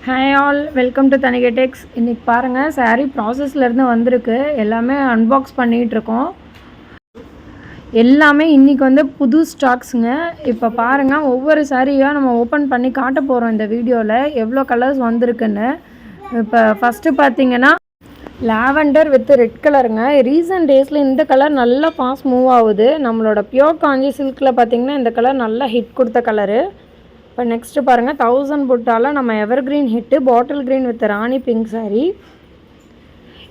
Hi all, welcome to Thanigai டெக்ஸ். இன்றைக்கி பாருங்கள், சாரீ ப்ராசஸ்லேருந்து வந்திருக்கு. எல்லாமே அன்பாக்ஸ் பண்ணிகிட்ருக்கோம். எல்லாமே இன்றைக்கி வந்து புது ஸ்டாக்ஸுங்க. இப்போ பாருங்கள், ஒவ்வொரு சாரியாக நம்ம ஓப்பன் பண்ணி காட்ட போகிறோம் இந்த வீடியோவில் எவ்வளோ கலர்ஸ் வந்திருக்குன்னு. இப்போ ஃபஸ்ட்டு பார்த்திங்கன்னா லாவெண்டர் வித் ரெட் கலருங்க. ரீசன்ட் டேஸில் இந்த கலர் நல்லா ஃபாஸ்ட் மூவ் ஆகுது. நம்மளோட பியோர் காஞ்சி சில்கில் பார்த்திங்கன்னா இந்த கலர் நல்லா ஹிட் கொடுத்த கலரு. இப்போ நெக்ஸ்ட்டு பாருங்கள், 1000 புட்டால் நம்ம எவர் green hit bottle green with rani pink sari.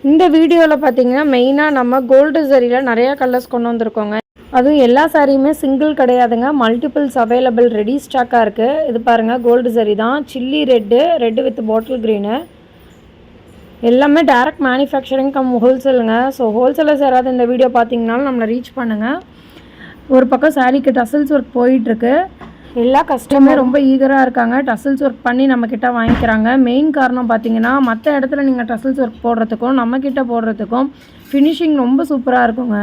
இந்த வீடியோவில் பார்த்திங்கன்னா மெயினாக நம்ம கோல்டு சாரியில் நிறையா கலர்ஸ் கொண்டு வந்திருக்கோங்க. அதுவும் எல்லா சாரியுமே சிங்கிள் கிடையாதுங்க, மல்டிபிள்ஸ் அவைலபிள் ரெடி ஸ்டாக்காக இருக்குது. இது பாருங்கள், கோல்டு சாரி தான், chilli red with bottle green. எல்லாமே டேரக்ட் மேனுஃபேக்சரிங் கம் ஹோல்சேலுங்க. ஸோ ஹோல்சேலர்ஸ் யாராவது இந்த வீடியோ பார்த்தீங்கனாலும் நம்மளை ரீச் பண்ணுங்கள். ஒரு பக்கம் சாரீக்கு டசல்ஸ் ஒர்க் போயிட்டுருக்கு. எல்லா கஸ்டமரும் ரொம்ப ஈகராக இருக்காங்க, டசல்ஸ் ஒர்க் பண்ணி நம்மக்கிட்ட வாங்கிக்கிறாங்க. மெயின் காரணம் பார்த்திங்கன்னா, மற்ற இடத்துல நீங்கள் டசல்ஸ் ஒர்க் போடுறதுக்கும் நம்மக்கிட்ட போடுறதுக்கும் ஃபினிஷிங் ரொம்ப சூப்பராக இருக்குங்க.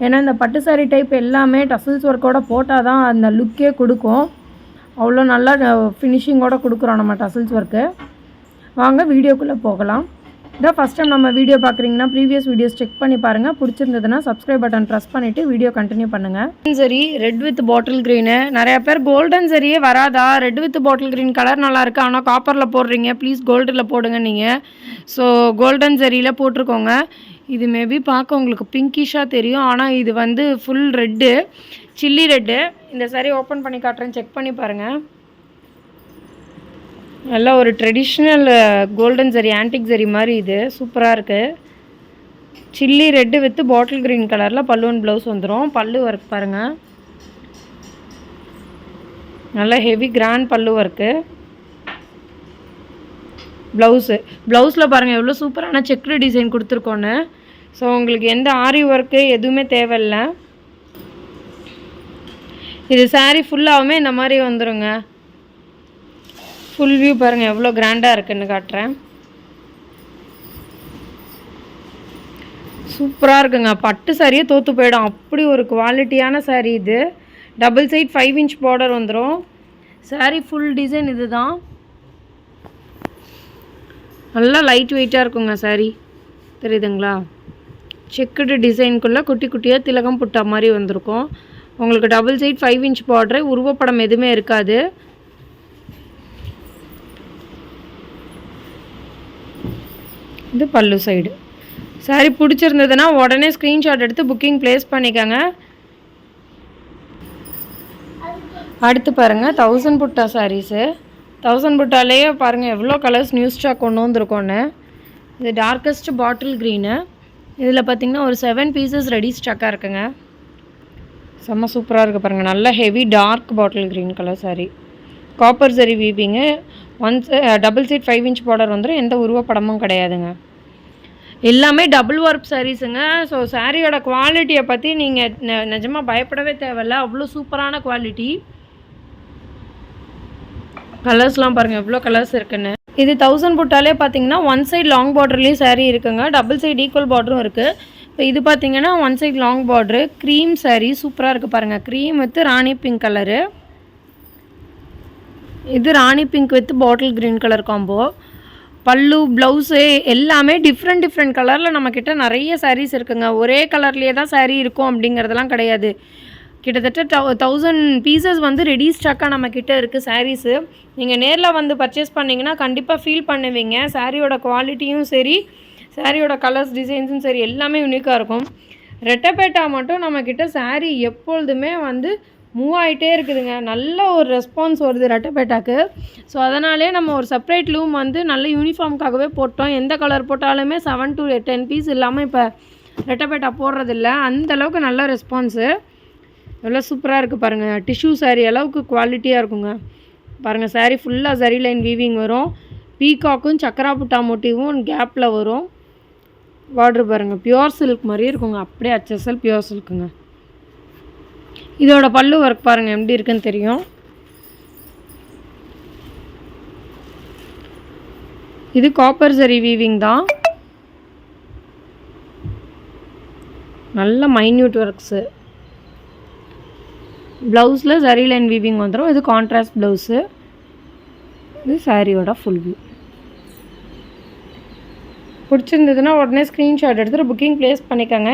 ஏன்னா இந்த பட்டு சாரீ டைப் எல்லாமே டசல்ஸ் ஒர்க்கோடு போட்டால் தான் அந்த லுக்கே கொடுக்கும். அவ்வளோ நல்லா ஃபினிஷிங்கோடு கொடுக்குறோம் நம்ம டசல்ஸ் ஒர்க்கு. வாங்க வீடியோக்குள்ளே போகலாம். இதான் ஃபஸ்ட் டைம் நம்ம வீடியோ பார்க்குறீங்கன்னா ப்ரீவியஸ் வீடியோஸ் செக் பண்ணி பாருங்கள். பிடிச்சிருந்ததுன்னா சப்ஸ்கிரைப் பட்டன் ப்ரெஸ் பண்ணிவிட்டு வீடியோ கண்டினியூ பண்ணுங்கள். சரி, ரெட் வித் பாட்டில் க்ரீனு. நிறையா பேர் கோல்டன் சரியே வராதா, red with bottle green colour நல்லாயிருக்கு, ஆனால் காப்பரில் போடுறீங்க, ப்ளீஸ் கோல்டில் போடுங்க நீங்கள். ஸோ கோல்டன் சரியில் போட்டிருக்கோங்க. இது மேபி பார்க்க உங்களுக்கு பிங்கிஷாக தெரியும், ஆனால் இது வந்து ஃபுல் ரெட்டு, சில்லி ரெட்டு. இந்த சாரி ஓப்பன் பண்ணி காட்டுறேன், செக் பண்ணி பாருங்கள். நல்லா ஒரு ட்ரெடிஷ்னல் கோல்டன் சரி, ஆன்டிக் சரி மாதிரி இது சூப்பராக இருக்குது. Chilli red with bottle green கலரில் பல்லு அண்ட் ப்ளவுஸ் வந்துடும். பல்லு ஒர்க் பாருங்கள், நல்லா ஹெவி கிராண்ட் பல்லு ஒர்க்கு. ப்ளவுஸில் பாருங்கள் எவ்வளோ சூப்பரான செக்டு டிசைன் கொடுத்துருக்கோன்னு. ஸோ உங்களுக்கு எந்த ஆரி ஒர்க்கு எதுவுமே தேவையில்லை. இது சாரீ ஃபுல்லாகவுமே இந்த மாதிரி வந்துடுங்க. ஃபுல் வியூ பாருங்கள் எவ்வளோ கிராண்டாக இருக்குன்னு காட்டுறேன். சூப்பராக இருக்குங்க. பட்டு சாரியே தோற்று போயிடும், அப்படி ஒரு குவாலிட்டியான சாரீ இது. டபுள் சைட் 5 இன்ச் பார்டர் வந்துடும். சாரீ ஃபுல் டிசைன் இது தான். நல்லா லைட் வெயிட்டாக இருக்குங்க சாரீ, தெரியுதுங்களா? செக்குடு டிசைனுக்குள்ளே குட்டி குட்டியாக திலகம் புட்டா மாதிரி வந்திருக்கும். உங்களுக்கு டபுள் சைட் 5 இன்ச் பார்டரு, உருவப்படம் எதுவுமே இருக்காது. இது பல்லு சைடு. சாரி பிடிச்சிருந்ததுன்னா உடனே ஸ்க்ரீன்ஷாட் எடுத்து புக்கிங் ப்ளேஸ் பண்ணிக்கோங்க. அடுத்து பாருங்கள் 1000 புட்டா சாரீஸு. 1000 புட்டாலேயே பாருங்கள் எவ்வளோ கலர்ஸ் நியூ ஸ்டாக் கொண்டு வந்திருக்கோன்னு. இது டார்க்கஸ்ட் பாட்டில் க்ரீனு. இதில் பார்த்திங்கன்னா ஒரு 7 பீசஸ் ரெடி ஸ்டாக்காக இருக்குங்க. செம்ம சூப்பராக இருக்குது பாருங்கள். நல்ல heavy dark bottle green colour sari. Copper zari weaving. Double side 5 inch border வந்துடும். எந்த உருவப்படமும் கிடையாதுங்க. எல்லாமே டபுள் ஒர்க் சாரீஸுங்க. ஸோ சாரியோட குவாலிட்டியை பற்றி நீங்கள் நிஜமாக பயப்படவே தேவையில்ல, அவ்வளோ சூப்பரான குவாலிட்டி. கலர்ஸ்லாம் பாருங்கள் எவ்வளோ கலர்ஸ் இருக்குன்னு. இது 1000 புட்டாலே பார்த்தீங்கன்னா ஒன் சைட் லாங் பார்டர்லேயும் சாரீ இருக்குங்க, டபுள் சைட் ஈக்குவல் பார்டரும் இருக்குது. இப்போ இது பார்த்தீங்கன்னா one side long border, cream sari சூப்பராக இருக்குது பாருங்கள். Cream with rani pink colour. இது rani pink with bottle green colour combo. பல்லு ப்ளவுஸு எல்லாமே டிஃப்ரெண்ட் கலரில் நம்மக்கிட்ட நிறைய சாரீஸ் இருக்குங்க. ஒரே கலர்லேயே தான் சாரீ இருக்கும் அப்படிங்கிறதெல்லாம் கிடையாது. கிட்டத்தட்ட 1000 பீசஸ் வந்து ரெடி ஸ்டாக்காக நம்மக்கிட்ட இருக்குது சாரீஸு. நீங்கள் நேரில் வந்து பர்ச்சேஸ் பண்ணிங்கன்னா கண்டிப்பாக ஃபீல் பண்ணுவீங்க. சாரியோட குவாலிட்டியும் சரி, சாரியோட கலர்ஸ் டிசைன்ஸும் சரி, எல்லாமே யூனிக்காக இருக்கும். ரெட்டப்பேட்டா மட்டும் நம்மக்கிட்ட சாரீ எப்பொழுதுமே வந்து மூவ் ஆகிட்டே இருக்குதுங்க. நல்ல ஒரு ரெஸ்பான்ஸ் வருது ரெட்டப்பேட்டாக்கு. ஸோ அதனாலே நம்ம ஒரு செப்பரேட் லூம் வந்து நல்ல யூனிஃபார்முக்காகவே போட்டோம். எந்த கலர் போட்டாலுமே 7 to 10 பீஸ் இல்லாமல் இப்போ ரெட்டப்பேட்டா போடுறதில்ல. அந்தளவுக்கு நல்ல ரெஸ்பான்ஸு. எவ்வளோ சூப்பராக இருக்குது பாருங்கள். டிஷ்யூ சாரீ அளவுக்கு குவாலிட்டியாக இருக்குங்க. பாருங்கள் சாரீ ஃபுல்லாக சரி லைன் வீவிங் வரும். பீகாக்கும் சக்கரா புட்டா மோட்டிவும் கேப்பில் வரும். பார்டர் பாருங்கள் பியோர் சில்க் மாதிரியே இருக்குங்க, அப்படியே HSL பியோர் சில்க்குங்க. இதோட பல்லு ஒர்க் பாருங்கள் எப்படி இருக்குன்னு தெரியும். இது காப்பர் சரி வீவிங் தான், நல்ல மைன்யூட் ஒர்க்ஸு. ப்ளவுஸில் சரி லைன் வீவிங் வந்துடும். இது கான்ட்ராஸ்ட் ப்ளவுஸு. இது சாரியோட ஃபுல் வியூ. பிடிச்சிருந்ததுன்னா உடனே ஸ்க்ரீன்ஷாட் எடுத்துகிட்டு புக்கிங் ப்ளேஸ் பண்ணிக்கோங்க.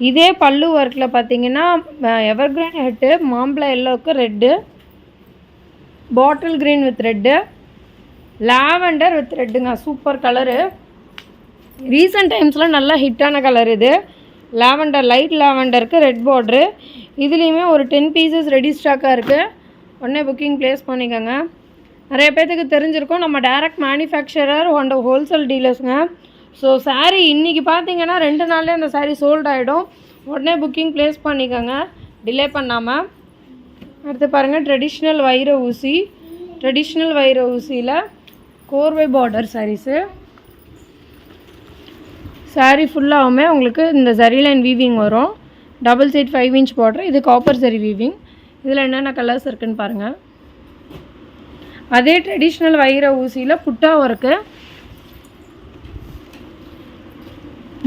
இதே பல்லு ஒர்க்கில் பார்த்தீங்கன்னா எவர்கிரீன் ஹெட்டு, மாம்பழ எல்லோவுக்கு red, bottle green with red, lavender with ரெட்டுங்க. Super colour. ரீசெண்ட் டைம்ஸில் நல்லா ஹிட்டான கலர் இது. லாவெண்டர், லைட் லாவெண்டருக்கு ரெட் பார்ட்ரு. இதுலேயுமே ஒரு 10 பீசஸ் ரெடி ஸ்டாக்காக இருக்குது. உடனே புக்கிங் ப்ளேஸ் பண்ணிக்கோங்க. நிறைய பேர்த்துக்கு தெரிஞ்சிருக்கும், நம்ம டைரக்ட் மேனுஃபேக்சரர் அண்ட் ஹோல்சேல் டீலர்ஸுங்க. ஸோ சாரீ இன்றைக்கி பார்த்தீங்கன்னா 2 நாள்லேயே அந்த சாரீ சோல்ட் ஆகிடும். உடனே புக்கிங் ப்ளேஸ் பண்ணிக்கோங்க டிலே பண்ணாமல். அடுத்து பாருங்கள், ட்ரெடிஷ்னல் வைர ஊசி. ட்ரெடிஷ்னல் வைர ஊசியில் கோர்வை பார்டர் சாரீஸு. சாரீ ஃபுல்லாகவுமே உங்களுக்கு இந்த ஜரி லைன் வீவிங் வரும். Double side 5 inch border. இது காப்பர் ஜரி வீவிங். இதில் என்னென்ன கலர்ஸ் இருக்குதுன்னு பாருங்கள். அதே ட்ரெடிஷ்னல் வைர ஊசியில் புட்டா work,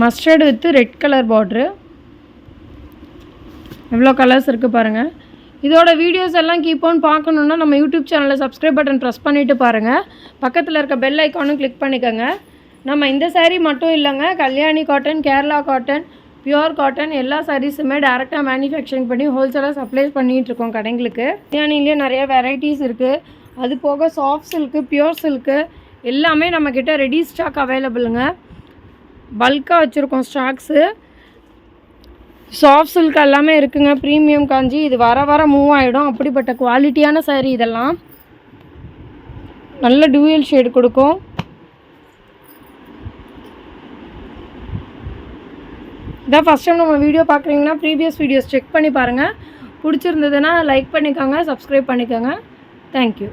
mustard with red colour பார்ட்ரு. எவ்வளோ கலர்ஸ் இருக்குது பாருங்கள். இதோட வீடியோஸ் எல்லாம் கீப் ஆன் பார்க்கணுன்னா நம்ம யூடியூப் சேனலில் சப்ஸ்கிரைப் பட்டன் ப்ரெஸ் பண்ணிவிட்டு பாருங்கள். பக்கத்தில் இருக்க பெல் ஐக்கானும் கிளிக் பண்ணிக்கோங்க. நம்ம இந்த சாரீ மட்டும் இல்லைங்க, Kalyani cotton, Kerala cotton, pure cotton எல்லா சாரீஸுமே டேரெக்டாக மேனுஃபேக்சரிங் பண்ணி ஹோல்சேலாக சப்ளை பண்ணிகிட்ருக்கோம் கடைங்களுக்கு. கல்யாணிலேயே நிறைய வெரைட்டிஸ் இருக்குது. அது போக சாஃப்ட் சில்க்கு, பியூர் சில்க்கு எல்லாமே நம்மக்கிட்ட ரெடி ஸ்டாக் அவைலபிளுங்க. பல்காக வச்சுருக்கோம் ஸ்டாக்ஸு. சாஃப்ட் சில்க் எல்லாமே இருக்குங்க. ப்ரீமியம் காஞ்சி. இது வர மூவ் ஆகிடும். அப்படிப்பட்ட குவாலிட்டியான சாரீ இதெல்லாம். நல்ல டூயல் ஷேடு கொடுக்கும். இதான் ஃபஸ்ட் டைம் நம்ம வீடியோ பார்க்குறீங்கன்னா ப்ரீவியஸ் வீடியோஸ் செக் பண்ணி பாருங்கள். பிடிச்சிருந்ததுன்னா லைக் பண்ணிக்கோங்க, சப்ஸ்கிரைப் பண்ணிக்கோங்க. தேங்க்யூ.